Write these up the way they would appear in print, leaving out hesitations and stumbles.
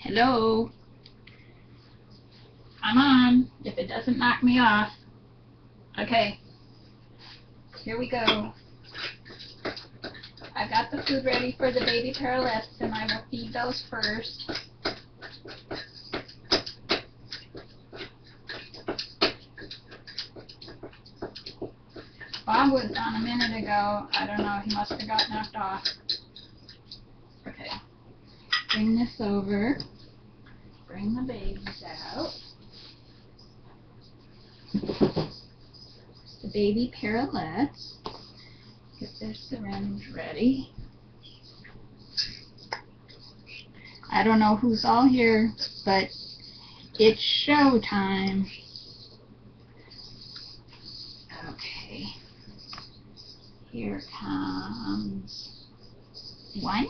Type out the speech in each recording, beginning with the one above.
Hello? I'm on, if it doesn't knock me off. Okay, here we go. I've got the food ready for the baby parrotlets, and I will feed those first. Bob was on a minute ago. I don't know, he must have got knocked off. Okay, bring this over. Bring the babies out. The baby parrotlets. Get their syringe ready. I don't know who's all here, but it's show time. Okay. Here comes one.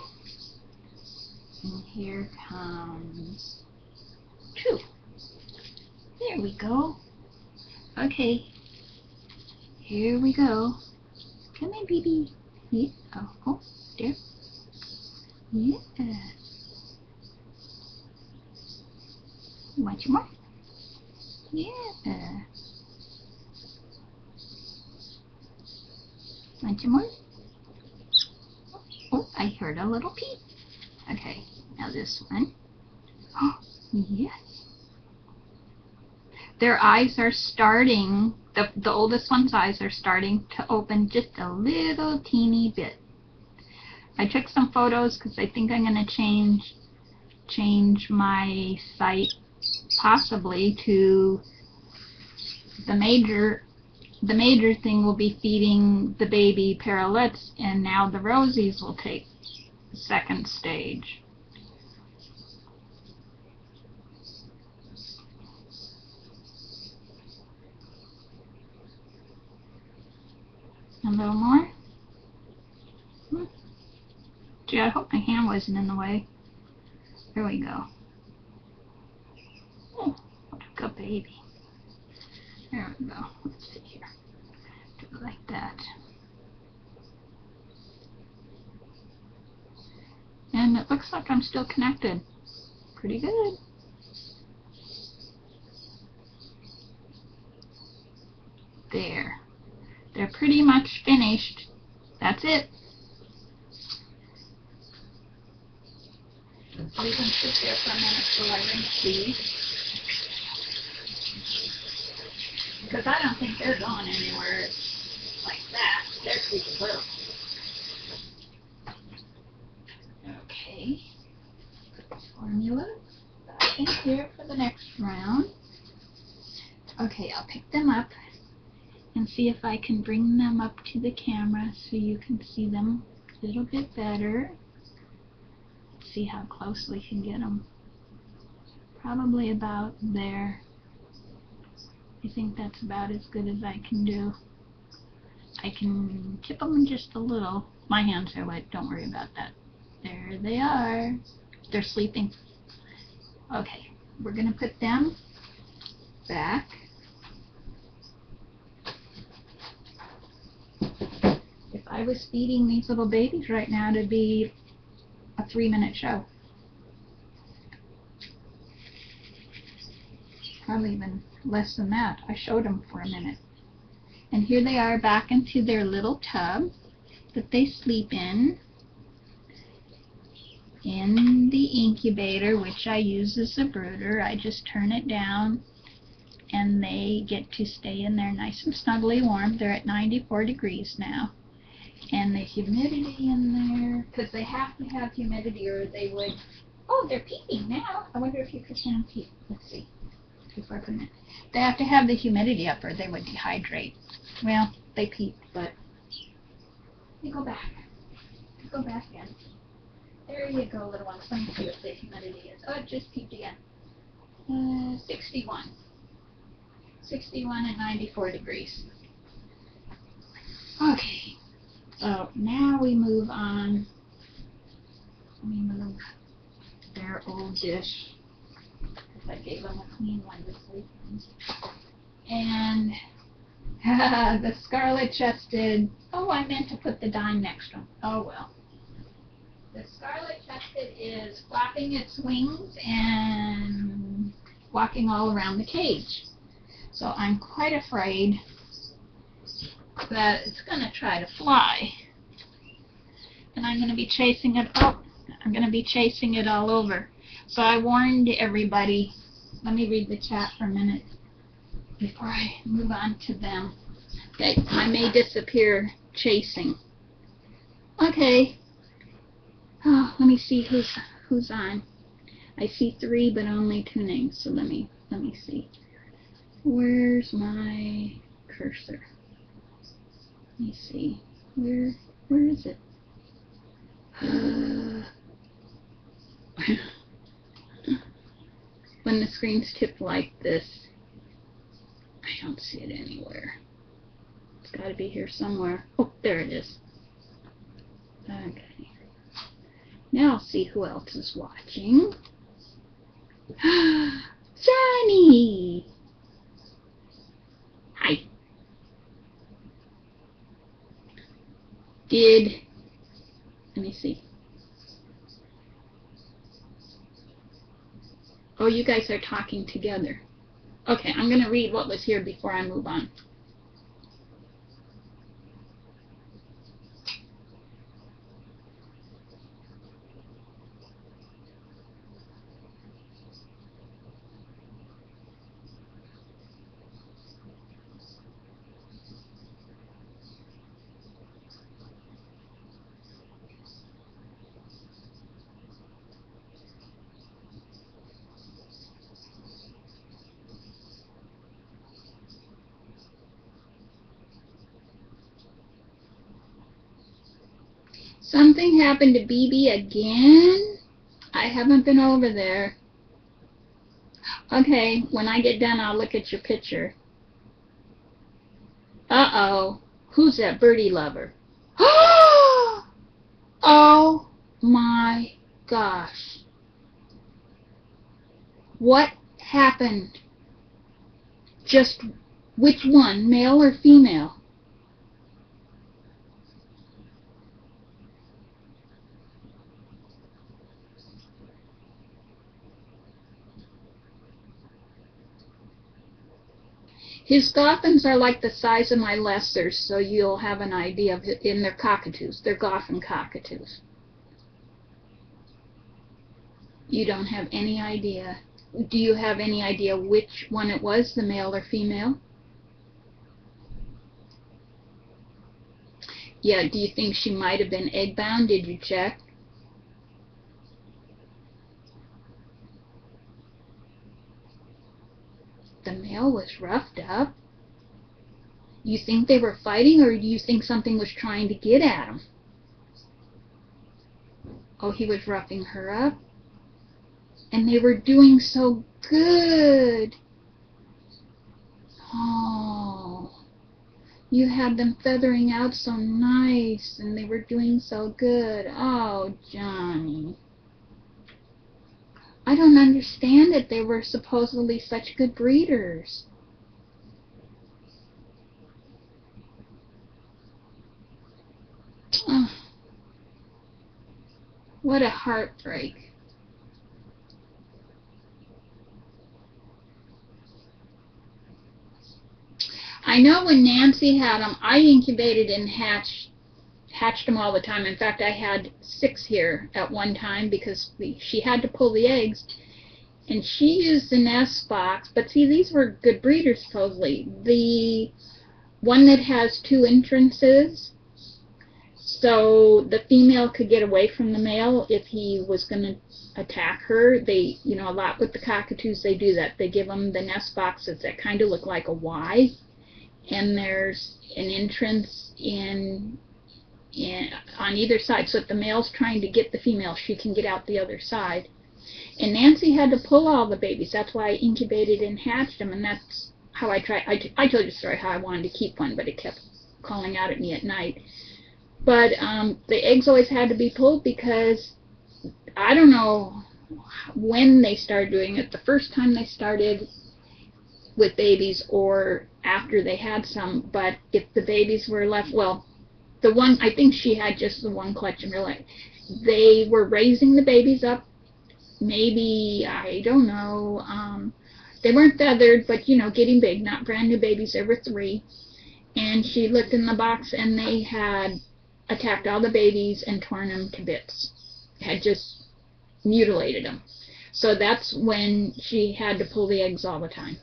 And here comes two. There we go. Okay. Here we go. Come here, baby. Yeah. Oh, there. Yeah. Want some more? Yeah. Want some more? Oh, I heard a little peep. Okay, now this one. Oh, yes. Their eyes are starting, the oldest one's eyes are starting to open just a little teeny bit. I took some photos because I think I'm going to change my site possibly to the major thing will be feeding the baby parrotlets, and now the rosies will take the second stage. A little more. Gee, I hope my hand wasn't in the way. There we go. Oh, what a good baby. There we go. Let's see here. Do it like that. And it looks like I'm still connected. Pretty good. There. They're pretty much finished. That's it. We can sit there for a minute till I rinse these. Because I don't think they're going anywhere like that. They're pretty little. Okay. Formula back in here for the next round. Okay, I'll pick them up and see if I can bring them up to the camera so you can see them a little bit better. Let's see how close we can get them. Probably about there. I think that's about as good as I can do. I can tip them just a little. My hands are wet, don't worry about that. There they are. They're sleeping. Okay, we're going to put them back. If I was feeding these little babies right now, it'd be a 3-minute show. Probably even less than that. I showed them for a minute. And here they are back into their little tub that they sleep in the incubator, which I use as a brooder. I just turn it down and they get to stay in there nice and snugly warm. They're at 94 degrees now. And the humidity in there, because they have to have humidity or they would, oh, they're peeping now. I wonder if you could hand peep. Let's see. Before I put them in. They have to have the humidity up or they would dehydrate. Well, they peep, but they go back. Go back in. There you go, little ones. Let me see what the humidity is. Oh, it just peeped again. 61. 61 at 94 degrees. Okay. So now we move on. Let me move their old dish. I gave them a clean one to sleep in. And the scarlet chested. Oh, I meant to put the dime next one. Oh well. The scarlet-chested is flapping its wings and walking all around the cage. So I'm quite afraid that it's going to try to fly. And I'm going to be chasing it up. I'm going to be chasing it all over. So I warned everybody. Let me read the chat for a minute before I move on to them. Okay, I may disappear chasing. Okay. Oh, let me see who's on. I see 3, but only 2 names. So let me see. Where's my cursor? Let me see. Where is it? When the screen's tipped like this, I don't see it anywhere. It's got to be here somewhere. Oh, there it is. Okay. Now I'll see who else is watching. Johnny! Hi. Let me see. Oh, you guys are talking together. Okay, I'm going to read what was here before I move on. Something happened to BB again? I haven't been over there. Okay, when I get done, I'll look at your picture. Uh-oh. Who's that birdie lover? Oh my gosh. What happened? Just which one, male or female? His Goffins are like the size of my Lessers, so you'll have an idea of it. In their cockatoos. They're Goffin cockatoos. You don't have any idea. Do you have any idea which one it was, the male or female? Yeah, do you think she might have been egg-bound? Did you check? The male was roughed up? You think they were fighting, or do you think something was trying to get at him? Oh, he was roughing her up? And they were doing so good. Oh, you had them feathering out so nice, and they were doing so good. Oh, Johnny. I don't understand it. They were supposedly such good breeders. Oh, what a heartbreak. I know when Nancy had them, I incubated and hatched them all the time. In fact, I had 6 here at one time because she had to pull the eggs, and she used the nest box. But see, these were good breeders supposedly. The one that has 2 entrances, so the female could get away from the male if he was going to attack her. They, you know, a lot with the cockatoos, they do that. They give them the nest boxes that kind of look like a Y, and there's an entrance on either side, so if the male's trying to get the female, she can get out the other side. And Nancy had to pull all the babies. That's why I incubated and hatched them, and that's how I tried. I told you the story how I wanted to keep one, but it kept calling out at me at night. But the eggs always had to be pulled because I don't know when they started doing it. The first time they started with babies or after they had some, but if the babies were left, well, the one, I think she had just the one clutch and realized they were raising the babies up. Maybe, I don't know, they weren't feathered, but, you know, getting big, not brand new babies. There were 3. And she looked in the box, and they had attacked all the babies and torn them to bits. Had just mutilated them. So that's when she had to pull the eggs all the time.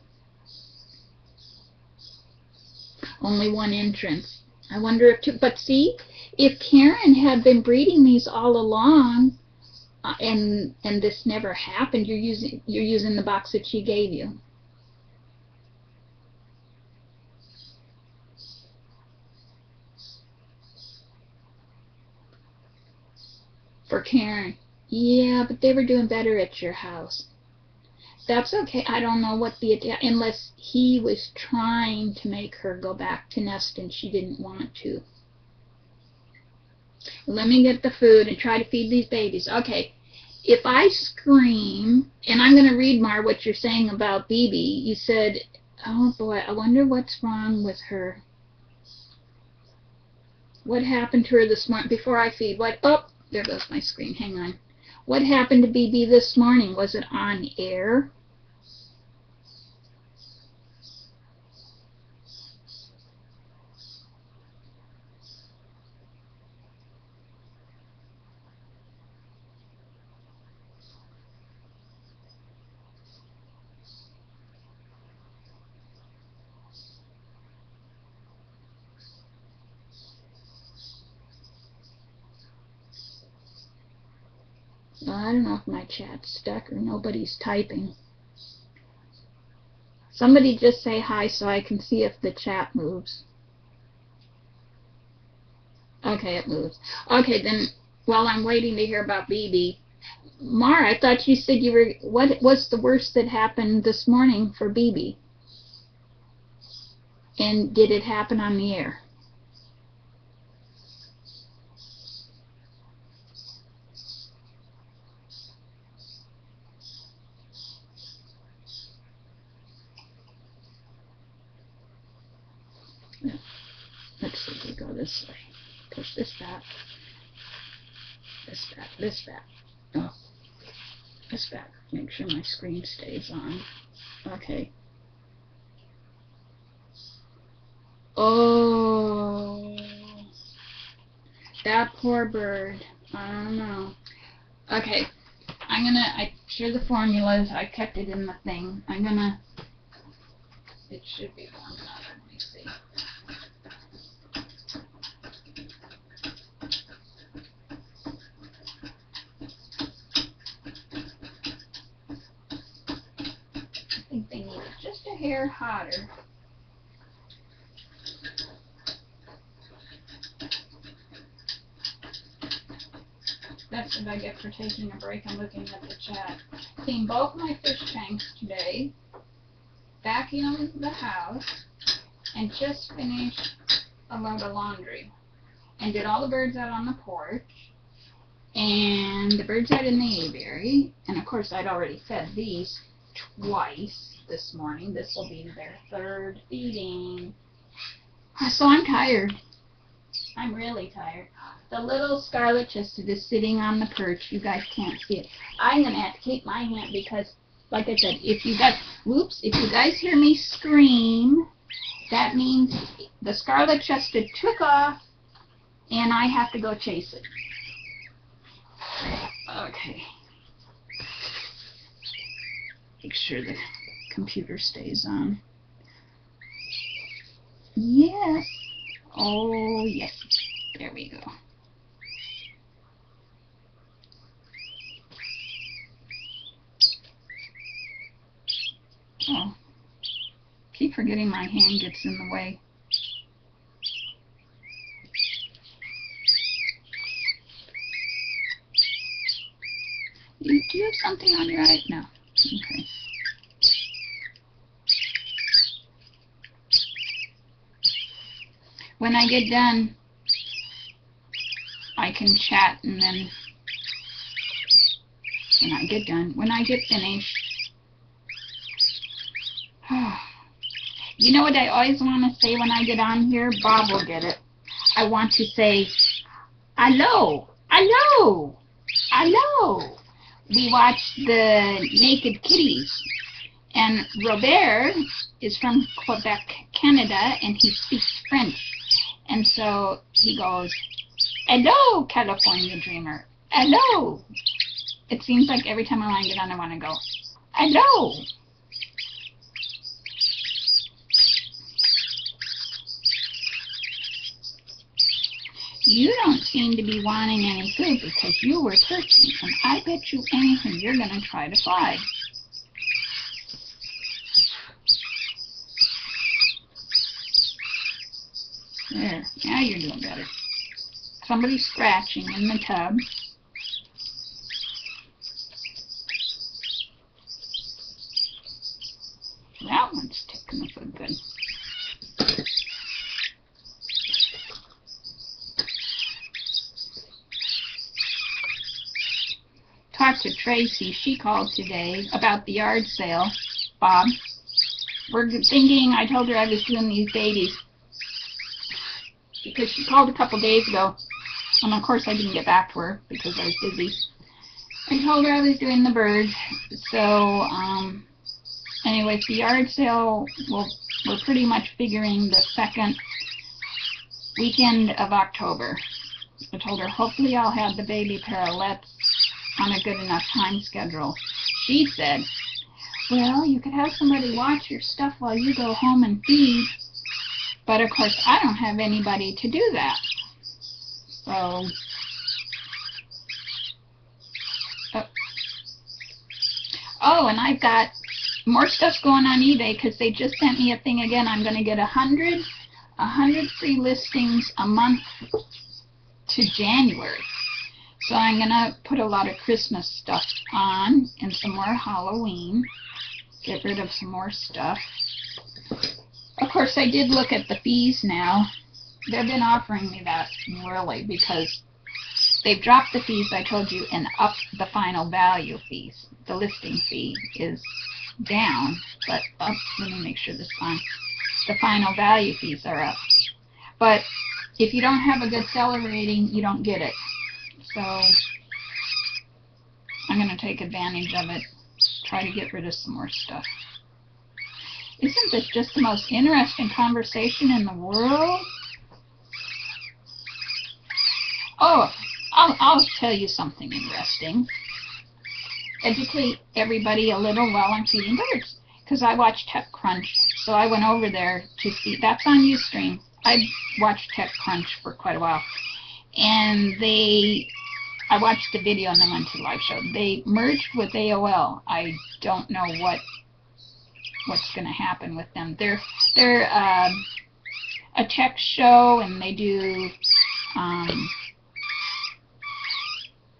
Only one entrance. I wonder if but see, if Karen had been breeding these all along, and this never happened, you're using the box that she gave you. For Karen. Yeah, but they were doing better at your house. That's okay. I don't know what unless he was trying to make her go back to nest and she didn't want to. Let me get the food and try to feed these babies. Okay. If I scream, and I'm going to read, Mar, what you're saying about BB. You said, oh boy, I wonder what's wrong with her. What happened to her this morning? Before I feed, what? Oh, there goes my screen. Hang on. What happened to BB this morning? Was it on air? Well, I don't know if my chat's stuck or nobody's typing. Somebody just say hi so I can see if the chat moves. Okay, it moves. Okay, then while I'm waiting to hear about BB, Mar, I thought you said you were, what was the worst that happened this morning for BB? And did it happen on the air? Let's see if we go this way. Push this back. This back. This back. Oh. This back. Make sure my screen stays on. Okay. Oh. That poor bird. I don't know. Okay. I share the formulas. I kept it in the thing. It should be warm enough. Let me see. I think they need it just a hair hotter. That's what I get for taking a break and looking at the chat. Cleaned both my fish tanks today, vacuumed the house, and just finished a load of laundry. And did all the birds out on the porch, and the birds out in the aviary. And of course I'd already fed these twice this morning. This will be their 3rd feeding. So I'm tired. I'm really tired. The little scarlet chested is sitting on the perch. You guys can't see it. I'm going to have to keep my hand because, like I said, if you guys hear me scream, that means the scarlet chested took off and I have to go chase it. Okay. Make sure the computer stays on. Yes. Oh, yes. There we go. Oh. Keep forgetting my hand gets in the way. Do you have something on your eye? No. Okay. When I get done, I can chat, and then when I get finished, you know what I always want to say when I get on here? Bob will get it. I want to say, hello, Hello! Hello! We watched the Naked Kitties. And Robert is from Quebec, Canada, and he speaks French. And so he goes, hello, California Dreamer. Hello! It seems like every time I want to get on, I want to go, hello! You don't seem to be wanting any food because you were searching, and I bet you anything you're going to try to fly. There, now you're doing better. Somebody's scratching in the tub. That one's taking the food good. Talked to Tracy. She called today about the yard sale. Bob. We're thinking, I told her I was doing these babies because she called a couple days ago, and of course I didn't get back to her because I was busy. I told her I was doing the birds. So anyways, the yard sale, we're pretty much figuring the second weekend of October. I told her hopefully I'll have the baby parrotlets on a good enough time schedule. She said, well, you could have somebody watch your stuff while you go home and feed, but of course I don't have anybody to do that. So, oh, and I've got more stuff going on eBay because they just sent me a thing again. I'm going to get 100 free listings a month to January. So I'm going to put a lot of Christmas stuff on and some more Halloween. Get rid of some more stuff. Of course, I did look at the fees now. They've been offering me that really because they've dropped the fees, I told you, and upped the final value fees. The listing fee is down, but up. Let me make sure this is on. The final value fees are up. But if you don't have a good seller rating, you don't get it. So I'm going to take advantage of it, try to get rid of some more stuff. Isn't this just the most interesting conversation in the world? Oh, I'll tell you something interesting. Educate everybody a little while I'm feeding birds. Because I watch TechCrunch, so I went over there to see. That's on Ustream. I've watched TechCrunch for quite a while. And I watched the video and then went to the live show. They merged with AOL. I don't know what's going to happen with them. They're a tech show, and they do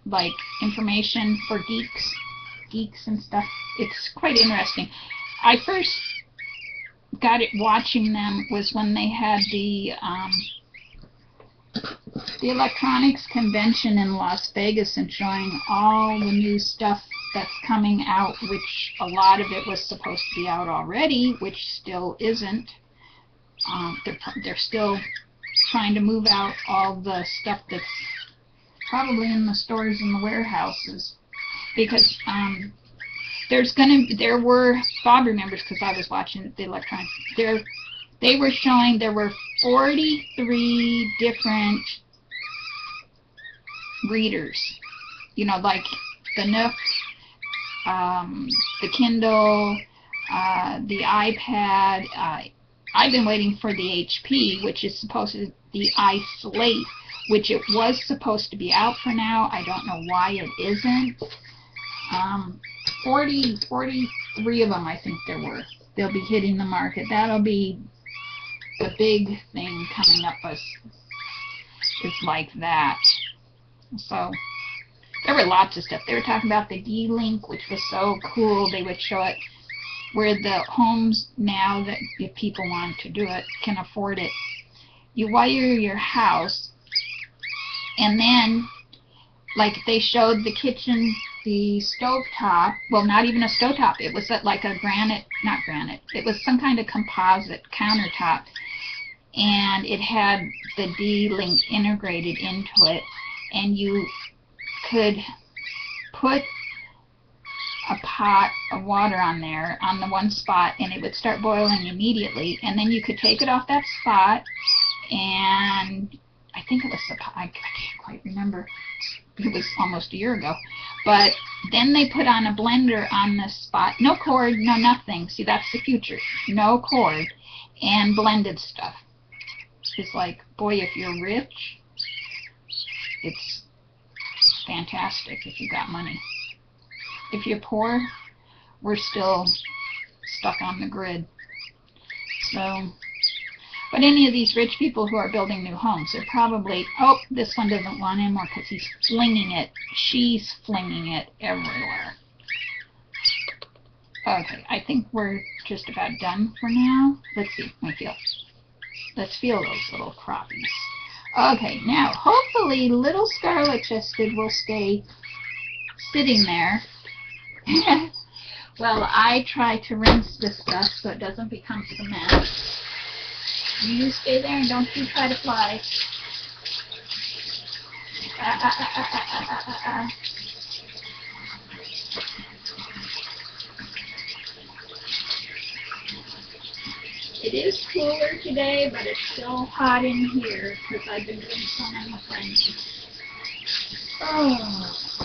like information for geeks and stuff. It's quite interesting. I first got it watching them was when they had the electronics convention in Las Vegas and showing all the new stuff that's coming out, which a lot of it was supposed to be out already, which still isn't. They're still trying to move out all the stuff that's probably in the stores and the warehouses, because there were, Bob remembers because I was watching the electronics, they were showing there were 43 different readers, you know, like the Nook, the Kindle, the iPad. I've been waiting for the HP, which is supposed to be iSlate, which it was supposed to be out for now. I don't know why it isn't. 43 of them, I think there were. They'll be hitting the market. That'll be the big thing coming up is like that. So there were lots of stuff. They were talking about the D-Link, which was so cool. They would show it where the homes now, that if people want to do it, can afford it. You wire your house, and then, like, they showed the kitchen, the stovetop, well, not even a stovetop. It was like a not granite. It was some kind of composite countertop, and it had the D-Link integrated into it, and you could put a pot of water on there on the one spot, and it would start boiling immediately, and then you could take it off that spot, and I think it was I can't quite remember. It was almost a year ago. But then they put on a blender on the spot. No cord, no nothing. See, that's the future. No cord. And blended stuff. It's like, boy, if you're rich, it's fantastic if you got money. If you're poor, we're still stuck on the grid. So, but any of these rich people who are building new homes, they're probably, oh, this one doesn't want anymore because he's flinging it. She's flinging it everywhere. Okay, I think we're just about done for now. Let's see, let's feel those little crappies. Okay, now hopefully little scarlet chested will stay sitting there. Well, I try to rinse this stuff so it doesn't become cement. You stay there and don't you try to fly. It is cooler today, but it's still hot in here because I've been doing so many things. Oh.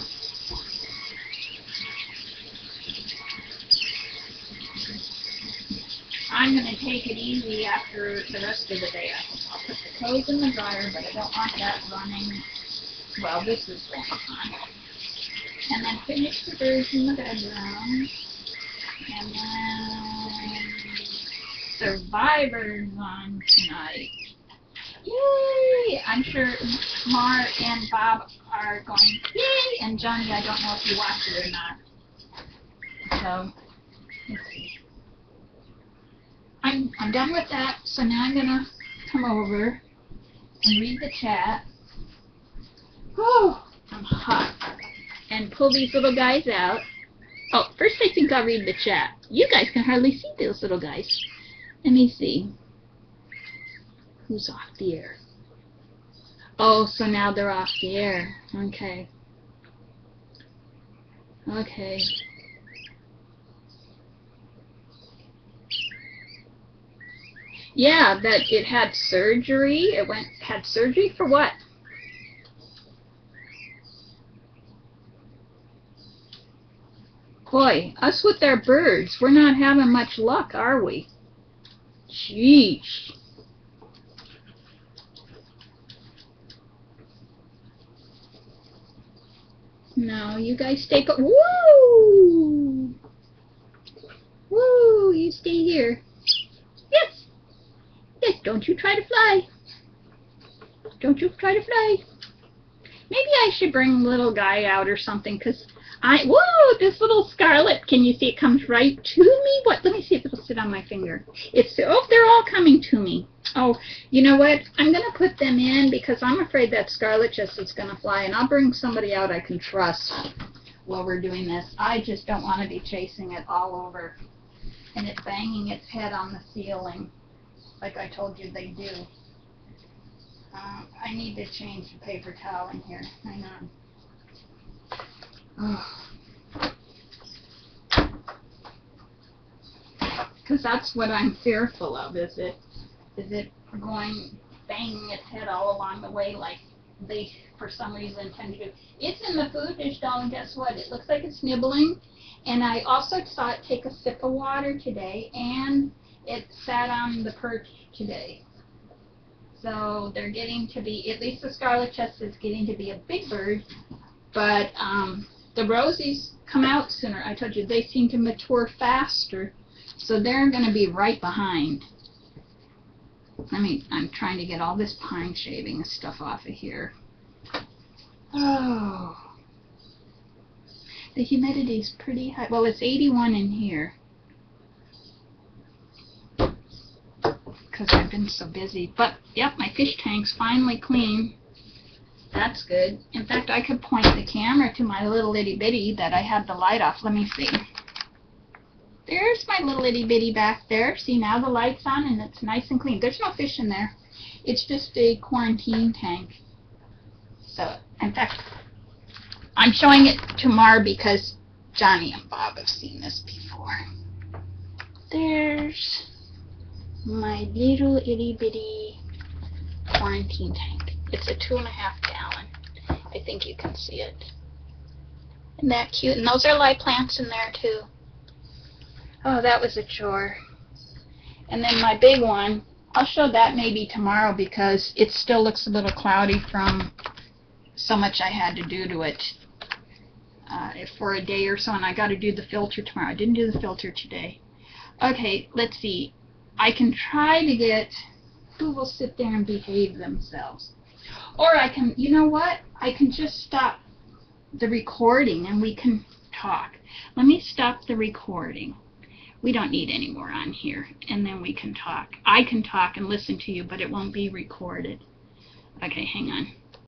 I'm going to take it easy after the rest of the day. I'll put the clothes in the dryer, but I don't want that running. Well, this is going on. And then finish the birds in the bedroom. And then Survivor's on tonight. Yay! I'm sure Mar and Bob are going, yay! And Johnny, I don't know if you watch it or not. So, let's see. I'm done with that, so now I'm going to come over and read the chat. Oh, I'm hot. And pull these little guys out. Oh, first I think I'll read the chat. You guys can hardly see those little guys. Let me see. Who's off the air? Oh, so now they're off the air. Okay. Okay. Yeah, that it had surgery. Had surgery for what? Boy, us with our birds, we're not having much luck, are we? Jeez. No, you guys stay put. Woo! Woo! You stay here. Yes. Yes, don't you try to fly. Don't you try to fly. Maybe I should bring little guy out or something, because whoa, this little scarlet, can you see it comes right to me? What? Let me see if it'll sit on my finger. Oh, they're all coming to me. Oh, you know what? I'm going to put them in because I'm afraid that scarlet chestnut's going to fly, and I'll bring somebody out I can trust while we're doing this. I just don't want to be chasing it all over and it banging its head on the ceiling like I told you they do. I need to change the paper towel in here. Hang on. Because that's what I'm fearful of. Is it going banging its head all along the way like they for some reason tend to do? It's in the food dish, doll, and guess what? It looks like it's nibbling. And I also saw it take a sip of water today, and it sat on the perch today. So they're getting to be, at least the scarlet chestnut is getting to be a big bird, but the rosies come out sooner. I told you they seem to mature faster, so they're going to be right behind. I'm trying to get all this pine shaving and stuff off of here. Oh, the humidity is pretty high. Well, it's 81 in here. Because I've been so busy. But, yep, my fish tank's finally clean. That's good. In fact, I could point the camera to my little itty bitty that I had the light off. Let me see. There's my little itty bitty back there. See, now the light's on and it's nice and clean. There's no fish in there. It's just a quarantine tank. So, in fact, I'm showing it to Mar because Johnny and Bob have seen this before. There's my little itty bitty quarantine tank. It's a 2.5 gallon. I think you can see it. Isn't that cute? And those are live plants in there too. Oh, that was a chore. And then my big one, I'll show that maybe tomorrow because it still looks a little cloudy from so much I had to do to it for a day or so, and I got to do the filter tomorrow. I didn't do the filter today. Okay, let's see. I can try to get who will sit there and behave themselves. Or I can, you know what? I can just stop the recording and we can talk. Let me stop the recording. We don't need any more on here. And then we can talk. I can talk and listen to you, but it won't be recorded. Okay, hang on.